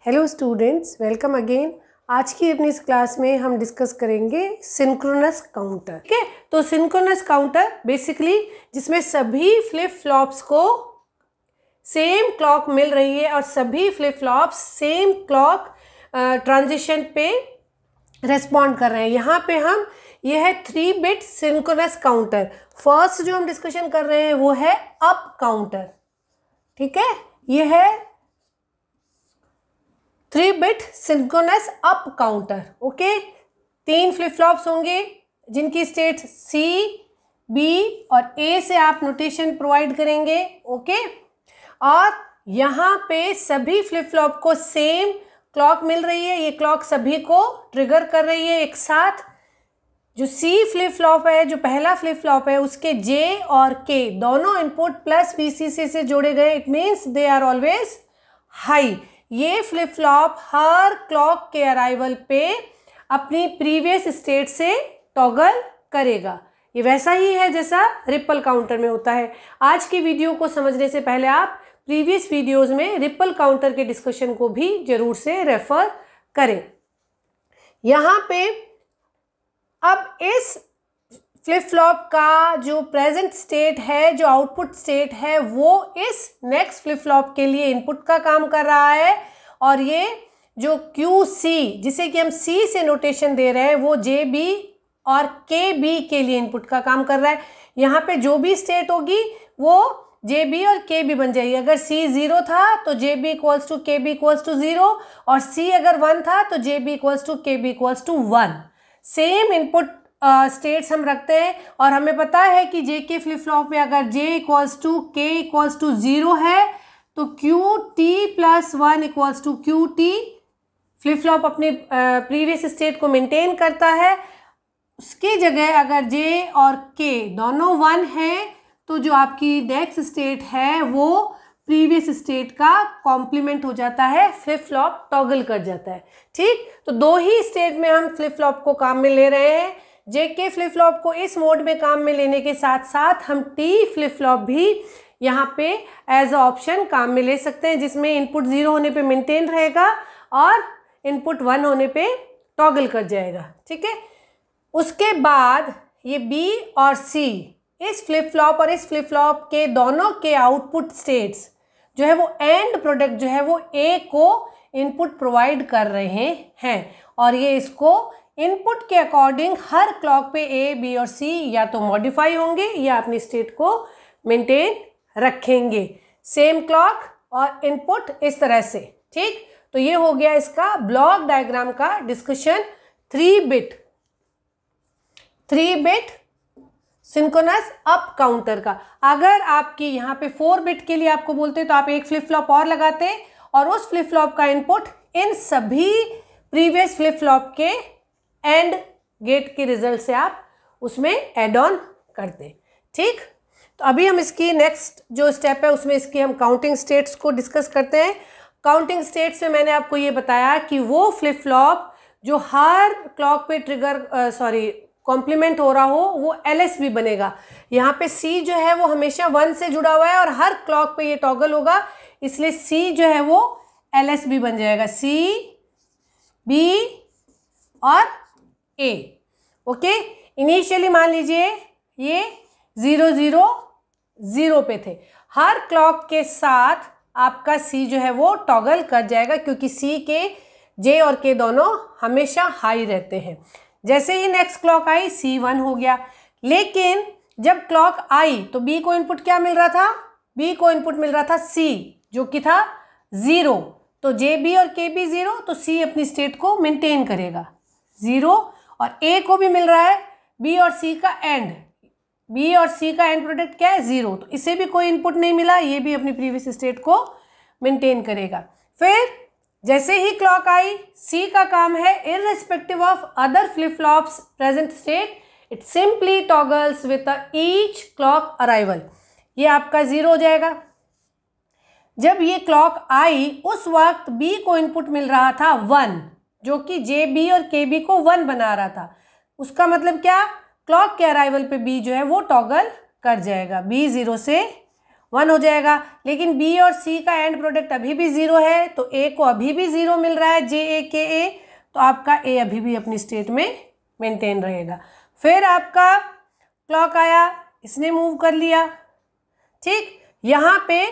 Hello students, welcome again. आज की अपनी इस क्लास में हम डिस्कस करेंगे सिंक्रोनस काउंटर। ठीक है, तो सिंक्रोनस काउंटर बेसिकली जिसमें सभी फ्लिप फ्लॉप्स को सेम क्लॉक मिल रही है और सभी flip flops same clock transition पे रेस्पॉन्ड कर रहे हैं। यहाँ पे हम ये है 3 बिट सिंक्रोनस काउंटर। फर्स्ट जो हम डिस्कशन कर रहे हैं वो है अप काउंटर। ठीक है, ये है 3 bit synchronous up counter. Okay, 3 flip flops होंगे जिनकी स्टेट C, B और A से आप नोटेशन प्रोवाइड करेंगे। ओके, और यहाँ पे सभी फ्लिप फ्लॉप को सेम क्लॉक मिल रही है। ये क्लॉक सभी को ट्रिगर कर रही है एक साथ। जो C फ्लिप फ्लॉप है, जो पहला फ्लिप फ्लॉप है, उसके J और K दोनों इनपुट प्लस VCC से जोड़े गए। It means they are always high. ये फ्लिप फ्लॉप हर क्लॉक के अराइवल पे अपनी प्रीवियस स्टेट से टॉगल करेगा। ये वैसा ही है जैसा रिपल काउंटर में होता है। आज की वीडियो को समझने से पहले आप प्रीवियस वीडियोस में रिपल काउंटर के डिस्कशन को भी जरूर से रेफर करें। यहाँ पे अब इस फ्लिप फ्लॉप का जो प्रेजेंट स्टेट है, जो आउटपुट स्टेट है, वो इस नेक्स्ट फ्लिप फ्लॉप के लिए इनपुट का काम कर रहा है। और ये जो QC जिसे कि हम C से नोटेशन दे रहे हैं, वो JB और KB के लिए इनपुट का काम कर रहा है। यहाँ पे जो भी स्टेट होगी वो JB और KB बन जाएगी। अगर C 0 था तो JB equals to KB equals to 0, और C अगर 1 था तो JB equals to KB equals to 1। Same input states हम रखते हैं और हमें पता है कि JK फ्लिप फ्लॉप में अगर J equals to K equals to 0 है तो QT plus 1 equals to QT। Flip flop अपनी प्रीवियस स्टेट को मेंटेन करता है। उसकी जगह अगर J और K दोनों 1 हैं तो जो आपकी नेक्स्ट स्टेट है वो प्रीवियस स्टेट का कॉम्प्लीमेंट हो जाता है, फ्लिप फ्लॉप टॉगल कर जाता है। ठीक, तो 2 ही स्टेट में हम फ्लिप फ्लॉप को काम में ले रहे हैं। JK फ्लिप फ्लॉप को इस मोड में काम में लेने के साथ साथ हम T फ्लिप फ्लॉप भी यहाँ पे एज अ ऑप्शन काम में ले सकते हैं, जिसमें इनपुट 0 होने पे मेंटेन रहेगा और इनपुट 1 होने पे टॉगल कर जाएगा। ठीक है, उसके बाद ये B और C, इस फ्लिप फ्लॉप और इस फ्लिप फ्लॉप के दोनों के आउटपुट स्टेट्स जो है वो एंड प्रोडक्ट जो है वो A को इनपुट प्रोवाइड कर रहे हैं, और ये इसको इनपुट के अकॉर्डिंग हर क्लॉक पे A, B और C या तो मॉडिफाई होंगे या अपनी स्टेट को मेंटेन रखेंगे। सेम क्लॉक और इनपुट इस तरह से। ठीक, तो ये हो गया इसका ब्लॉक डायग्राम का discussion 3 bit synchronous up counter का। अगर आपकी यहाँ पे 4 बिट के लिए आपको बोलते तो आप एक फ्लिप फ्लॉप और लगाते और उस फ्लिप फ्लॉप का इनपुट इन सभी प्रीवियस फ्लिप फ्लॉप के एंड गेट के रिजल्ट से आप उसमें एड ऑन करते। ठीक, तो अभी हम इसकी नेक्स्ट जो स्टेप है उसमें इसकी हम काउंटिंग स्टेट्स को डिस्कस करते हैं। काउंटिंग स्टेट्स में मैंने आपको ये बताया कि वो फ्लिप फ्लॉप जो हर क्लॉक पे कॉम्प्लीमेंट हो रहा हो वो LSB बनेगा। यहाँ पे C जो है वो हमेशा 1 से जुड़ा हुआ है और हर क्लॉक पे ये टॉगल होगा, इसलिए C जो है वो LSB बन जाएगा। C, B और A। ओके, इनिशियली मान लीजिए ये 0 0 0 पे थे। हर क्लॉक के साथ आपका C जो है वो टॉगल कर जाएगा, क्योंकि C के J और K दोनों हमेशा हाई रहते हैं। जैसे ही नेक्स्ट क्लॉक आई C 1 हो गया, लेकिन जब क्लॉक आई तो B को इनपुट क्या मिल रहा था? B को इनपुट मिल रहा था C जो कि था 0। तो JB और KB 0, तो C अपनी स्टेट को मेंटेन करेगा 0, और A को भी मिल रहा है B और C का एंड। B और C का एंड प्रोडक्ट क्या है? 0, तो इसे भी कोई इनपुट नहीं मिला, ये भी अपनी प्रीवियस स्टेट को मेंटेन करेगा। फिर जैसे ही क्लॉक आई C का काम है irrespective of other flip flops present state, it simply toggles with each clock arrival. ये आपका 0 हो जाएगा। जब ये क्लॉक आई उस वक्त B को इनपुट मिल रहा था 1, जो कि JB और KB को 1 बना रहा था। उसका मतलब क्या? क्लॉक के अराइवल पे B जो है वो टॉगल कर जाएगा। B 0 से 1 हो जाएगा। लेकिन बी और सी का एंड प्रोडक्ट अभी भी 0 है, तो ए को अभी भी 0 मिल रहा है, जे ए के ए, तो आपका ए अभी भी अपनी स्टेट में मेंटेन रहेगा। फिर आपका क्लॉक आया, इसने मूव कर लिया, ठीक। यहाँ पे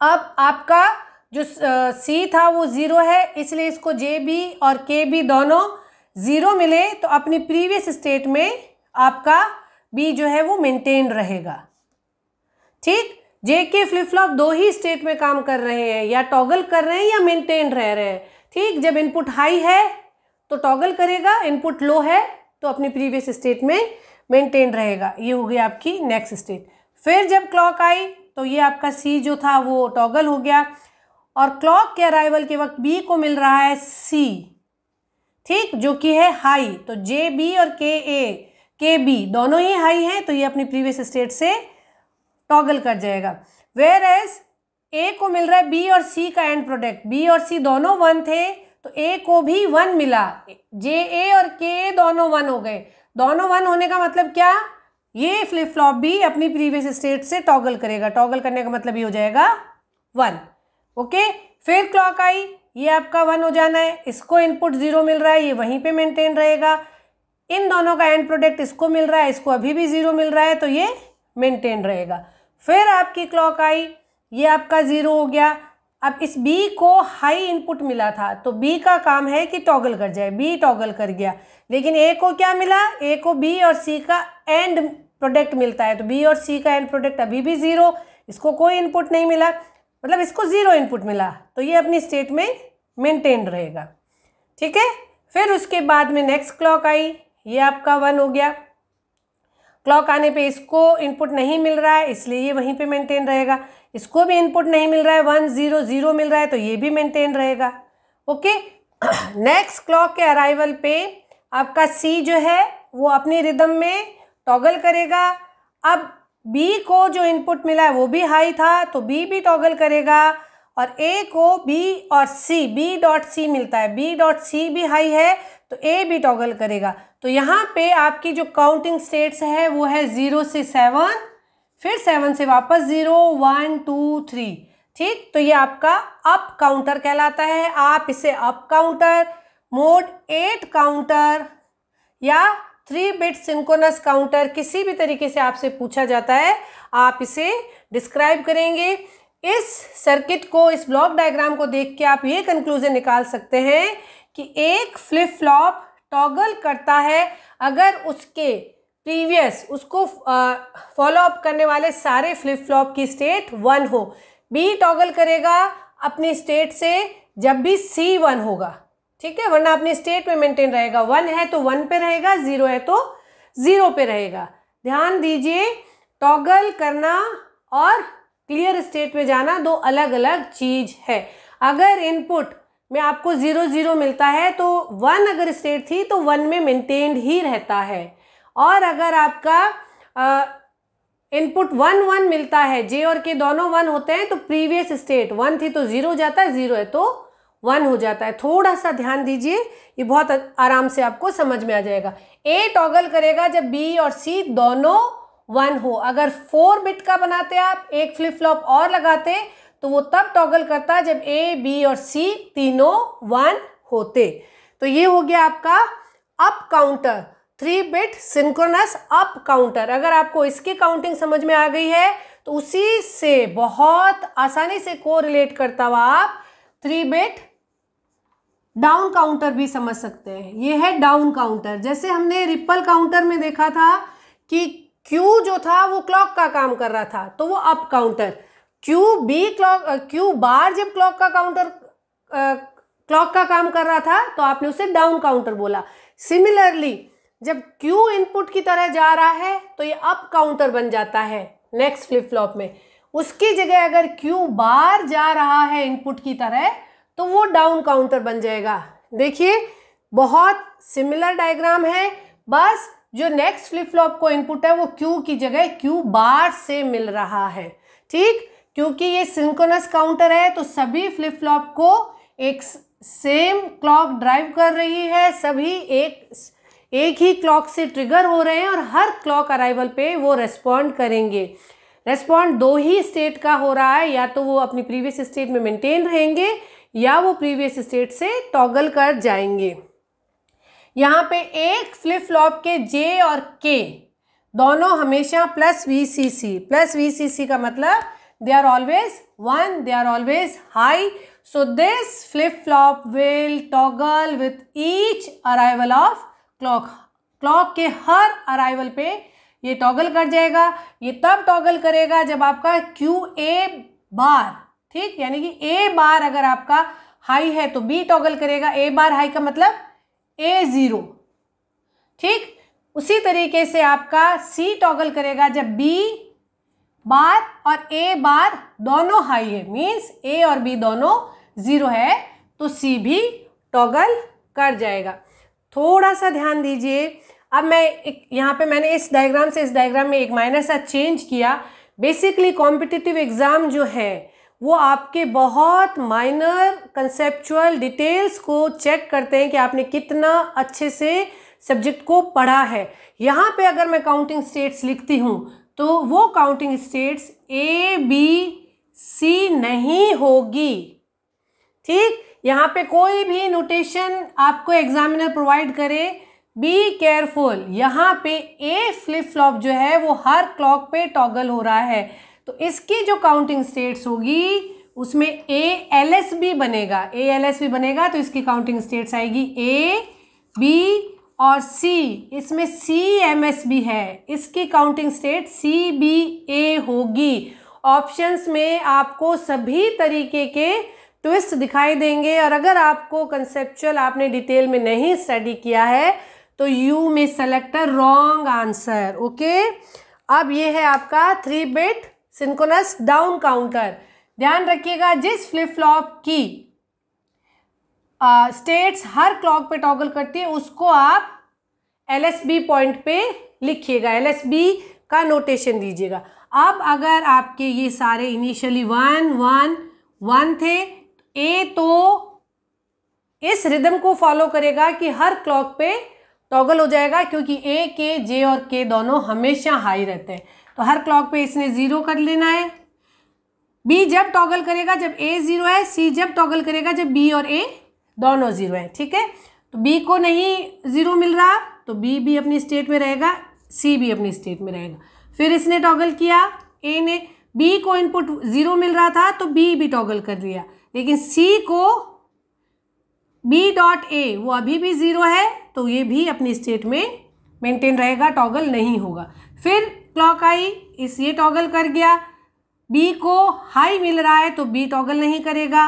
अब आपका जो सी था वो 0 है, इसलिए इसको जे बी और के बी दोनों 0 मिले, तो अपनी प्रीवियस स्टेट में आपका बी जो है वो मेंटेन रहेगा, ठीक। जे के फ्लिप फ्लॉप 2 ही स्टेट में काम कर रहे हैं, या टॉगल कर रहे हैं या मेंटेन रह रहे हैं, ठीक। जब इनपुट हाई है तो टॉगल करेगा, इनपुट लो है तो अपनी प्रीवियस स्टेट में मेंटेन रहेगा। ये हो गई आपकी नेक्स्ट स्टेट। फिर जब क्लॉक आई तो ये आपका सी जो था वो टॉगल हो गया, और क्लॉक के अराइवल के वक्त बी को मिल रहा है सी, ठीक, जो कि है हाई। तो जे बी और के ए के बी दोनों ही हाई हैं, तो ये अपनी प्रीवियस स्टेट से टॉगल कर जाएगा। वेयर एज ए को मिल रहा है बी और सी का एंड प्रोडक्ट, बी और सी दोनों 1 थे, तो ए को भी 1 मिला, जे ए और के ए दोनों 1 हो गए। दोनों 1 होने का मतलब क्या, ये फ्लिप फ्लॉप भी अपनी प्रीवियस स्टेट से टॉगल करेगा, टॉगल करने का मतलब ये हो जाएगा 1, ओके। फिर क्लॉक आई, ये आपका 1 हो जाना है, इसको इनपुट 0 मिल रहा है, ये वहीं पे मेंटेन रहेगा। इन दोनों का एंड प्रोडक्ट इसको मिल रहा है, इसको अभी भी 0 मिल रहा है, तो ये मेंटेन रहेगा। फिर आपकी क्लॉक आई, ये आपका 0 हो गया। अब इस B को हाई इनपुट मिला था, तो B का काम है कि टॉगल कर जाए, B टॉगल कर गया। लेकिन A को क्या मिला, A को B और C का एंड प्रोडक्ट मिलता है, तो B और C का एंड प्रोडक्ट अभी भी 0, इसको कोई इनपुट नहीं मिला, मतलब इसको 0 इनपुट मिला, तो ये अपनी स्टेट में मेंटेन रहेगा, ठीक है। फिर उसके बाद में नेक्स्ट क्लॉक आई, ये आपका 1 हो गया। क्लॉक आने पे इसको इनपुट नहीं मिल रहा है, इसलिए ये वहीं पे मेंटेन रहेगा। इसको भी इनपुट नहीं मिल रहा है, 1 0 0 मिल रहा है, तो ये भी मेंटेन रहेगा, ओके। नेक्स्ट क्लॉक के अराइवल पे आपका सी जो है वो अपनी रिदम में टॉगल करेगा। अब बी को जो इनपुट मिला है वो भी हाई था, तो बी भी टॉगल करेगा, और ए को बी और सी, बी डॉट सी मिलता है, बी डॉट सी भी हाई है, तो ए भी टॉगल करेगा। तो यहाँ पे आपकी जो काउंटिंग स्टेट्स है वो है 0 से 7, फिर 7 से वापस 0 1 2 3, ठीक। तो ये आपका अप काउंटर कहलाता है। आप इसे अप काउंटर, मोड 8 काउंटर या 3 बिट सिंक्रोनस काउंटर, किसी भी तरीके से आपसे पूछा जाता है, आप इसे डिस्क्राइब करेंगे। इस सर्किट को, इस ब्लॉक डायग्राम को देख के आप ये कंक्लूजन निकाल सकते हैं कि एक फ्लिप फ्लॉप टॉगल करता है अगर उसके प्रीवियस, उसको फॉलो अप करने वाले सारे फ्लिप फ्लॉप की स्टेट 1 हो। बी टॉगल करेगा अपनी स्टेट से जब भी सी 1 होगा, ठीक है, वरना अपनी स्टेट में मेंटेन रहेगा। 1 है तो 1 पे रहेगा, 0 है तो 0 पे रहेगा। ध्यान दीजिए, टॉगल करना और क्लियर स्टेट में जाना 2 अलग अलग चीज है। अगर इनपुट में आपको 0 0 मिलता है तो 1 अगर स्टेट थी तो 1 में मेंटेन्ड ही रहता है, और अगर आपका इनपुट 1 1 मिलता है, जे और के दोनों 1 होते हैं, तो प्रीवियस स्टेट 1 थी तो 0 हो जाता है, 0 है तो 1 हो जाता है। थोड़ा सा ध्यान दीजिए, ये बहुत आराम से आपको समझ में आ जाएगा। ए टॉगल करेगा जब बी और सी दोनों 1 हो। अगर 4 बिट का बनाते आप, एक फ्लिप फ्लॉप और लगाते, तो वो तब टॉगल करता है जब ए बी और सी तीनों 1 होते। तो ये हो गया आपका up counter, 3 bit synchronous up counter. अगर आपको इसकी काउंटिंग समझ में आ गई है तो उसी से बहुत आसानी से कोरिलेट करता हुआ आप 3 बिट डाउन काउंटर भी समझ सकते हैं। ये है डाउन काउंटर। जैसे हमने रिपल काउंटर में देखा था कि क्यू जो था वो क्लॉक का काम कर रहा था, तो वो अप काउंटर। क्यू बार जब क्लॉक का काम कर रहा था तो आपने उसे डाउन काउंटर बोला। सिमिलरली जब क्यू इनपुट की तरह जा रहा है तो ये अप काउंटर बन जाता है नेक्स्ट फ्लिप फ्लॉप में। उसकी जगह अगर क्यू बार जा रहा है इनपुट की तरह तो वो डाउन काउंटर बन जाएगा। देखिए बहुत सिमिलर डायग्राम है, बस जो नेक्स्ट फ्लिप फ्लॉप को इनपुट है वो क्यू की जगह क्यू बार से मिल रहा है, ठीक। क्योंकि ये सिंक्रोनस काउंटर है तो सभी फ्लिप फ्लॉप को एक सेम क्लॉक ड्राइव कर रही है, सभी एक ही क्लॉक से ट्रिगर हो रहे हैं और हर क्लॉक अराइवल पे वो रेस्पॉन्ड करेंगे। रेस्पॉन्ड दो ही स्टेट का हो रहा है, या तो वो अपनी प्रीवियस स्टेट में मेंटेन रहेंगे या वो प्रीवियस स्टेट से टॉगल कर जाएंगे। यहाँ पे एक फ्लिप फ्लॉप के जे और के दोनों हमेशा प्लस वीसीसी का मतलब they are always 1, they are always high. So this flip flop will toggle with each arrival of clock के हर अराइवल पे ये टॉगल कर जाएगा। ये तब टॉगल करेगा जब आपका QA बार, ठीक, यानी कि A बार अगर आपका हाई है तो B टॉगल करेगा। A बार हाई का मतलब A0, ठीक। उसी तरीके से आपका C टॉगल करेगा जब B बार और A बार दोनों हाई है, मीन्स A और B दोनों 0 है, तो C भी टॉगल कर जाएगा। थोड़ा सा ध्यान दीजिए। अब मैं यहाँ पे मैंने इस डायग्राम से इस डायग्राम में एक माइनर सा चेंज किया। बेसिकली कॉम्पिटिटिव एग्ज़ाम जो है वो आपके बहुत माइनर कंसेप्चुअल डिटेल्स को चेक करते हैं कि आपने कितना अच्छे से सब्जेक्ट को पढ़ा है। यहाँ पे अगर मैं काउंटिंग स्टेट्स लिखती हूँ तो वो counting states A, B, C नहीं होगी, ठीक। यहाँ पे कोई भी नोटेशन आपको एग्जामिनर प्रोवाइड करे, बी केयरफुल, यहाँ पे A फ्लिप फ्लॉप जो है वो हर क्लॉक पे टॉगल हो रहा है, तो इसकी जो काउंटिंग स्टेट्स होगी उसमें ALSB बनेगा, तो इसकी काउंटिंग स्टेट्स आएगी A, B और C। इसमें CMSB है, इसकी काउंटिंग स्टेट CBA होगी। ऑप्शंस में आपको सभी तरीके के ट्विस्ट दिखाई देंगे, और अगर आपको कंसेप्चुअल आपने डिटेल में नहीं स्टडी किया है तो यू में select a wrong answer, okay. अब ये है आपका 3 बिट सिंक्रोनस डाउन काउंटर। ध्यान रखिएगा, जिस फ्लिप फ्लॉप की स्टेट्स हर क्लॉक पे टॉगल करती है उसको आप LSB पॉइंट पे लिखिएगा, LSB का नोटेशन दीजिएगा। अब अगर आपके ये सारे इनिशियली 1, 1, 1 थे, A तो इस रिदम को फॉलो करेगा कि हर क्लॉक पे टॉगल हो जाएगा, क्योंकि A, K, J और K दोनों हमेशा हाई रहते हैं, तो हर क्लॉक पे इसने 0 कर लेना है। B जब टॉगल करेगा जब A 0 है, C जब टॉगल करेगा जब B और A दोनों 0 है, ठीक है। तो B को नहीं 0 मिल रहा तो B भी अपनी स्टेट में रहेगा, C भी अपनी स्टेट में रहेगा। फिर इसने टॉगल किया, A ने, B को इनपुट 0 मिल रहा था तो B भी टॉगल कर लिया, लेकिन C को B.A वो अभी भी 0 है तो ये भी अपनी स्टेट में मेंटेन रहेगा, टॉगल नहीं होगा। फिर क्लॉक आई, इस ये टॉगल कर गया, B को हाई मिल रहा है तो B टॉगल नहीं करेगा,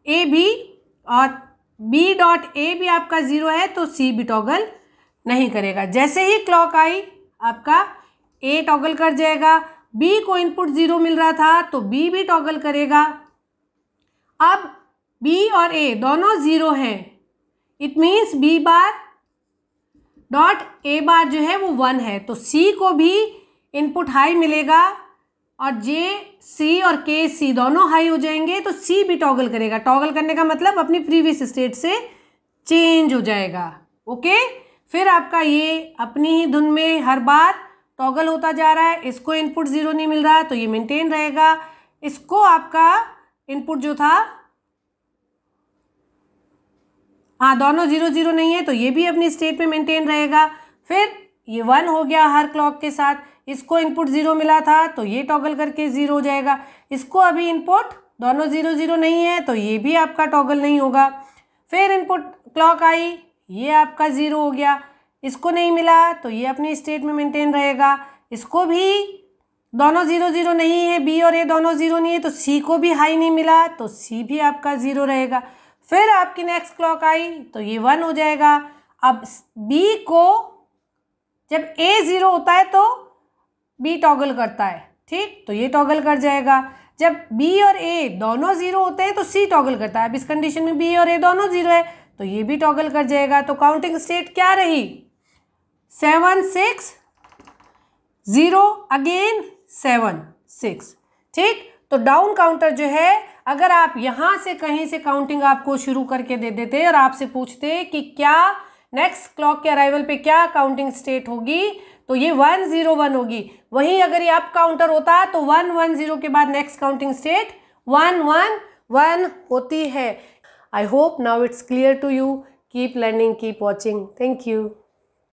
A भी, और B.A भी आपका 0 है तो C भी टॉगल नहीं करेगा। जैसे ही क्लॉक आई आपका A टॉगल कर जाएगा, B को इनपुट 0 मिल रहा था तो B भी टॉगल करेगा। अब B और A दोनों 0 हैं, it means B bar dot A बार जो है वो 1 है, तो C को भी इनपुट हाई मिलेगा और J, C और K, C दोनों हाई हो जाएंगे तो C भी टॉगल करेगा। टॉगल करने का मतलब अपनी प्रीवियस स्टेट से चेंज हो जाएगा, ओके। फिर आपका ये अपनी ही धुन में हर बार टॉगल होता जा रहा है, इसको इनपुट 0 नहीं मिल रहा तो ये मेंटेन रहेगा, इसको आपका इनपुट जो था, हाँ दोनों 0, 0 नहीं है तो ये भी अपनी स्टेट में मेंटेन रहेगा। फिर ये 1 हो गया हर क्लॉक के साथ, इसको इनपुट 0 मिला था तो ये टॉगल करके 0 हो जाएगा, इसको अभी इनपुट दोनों 0, 0 नहीं है तो ये भी आपका टॉगल नहीं होगा। फिर इनपुट क्लॉक आई, ये आपका 0 हो गया, इसको नहीं मिला तो ये अपनी स्टेट में मेंटेन रहेगा, इसको भी दोनों 0, 0 नहीं है, B और A दोनों 0 नहीं है तो C को भी हाई नहीं मिला तो C भी आपका 0 रहेगा। फिर आपकी नेक्स्ट क्लॉक आई तो ये 1 हो जाएगा। अब B को जब A 0 होता है तो B टॉगल करता है, ठीक, तो ये टॉगल कर जाएगा। जब B और A दोनों 0 होते हैं तो C टॉगल करता है, अब इस कंडीशन में B और A दोनों 0 है तो ये भी टॉगल कर जाएगा। तो काउंटिंग स्टेट क्या रही, 7, 6, 0 अगेन 7, 6, ठीक। तो डाउन काउंटर जो है, अगर आप यहाँ से कहीं से काउंटिंग आपको शुरू करके दे देते और आपसे पूछते कि क्या नेक्स्ट क्लॉक के अराइवल पे क्या काउंटिंग स्टेट होगी, तो ये 101 होगी। वहीं अगर ये अप काउंटर होता तो 110 के बाद नेक्स्ट काउंटिंग स्टेट 111 होती है। I hope now it's clear to you. Keep learning, keep watching. Thank you.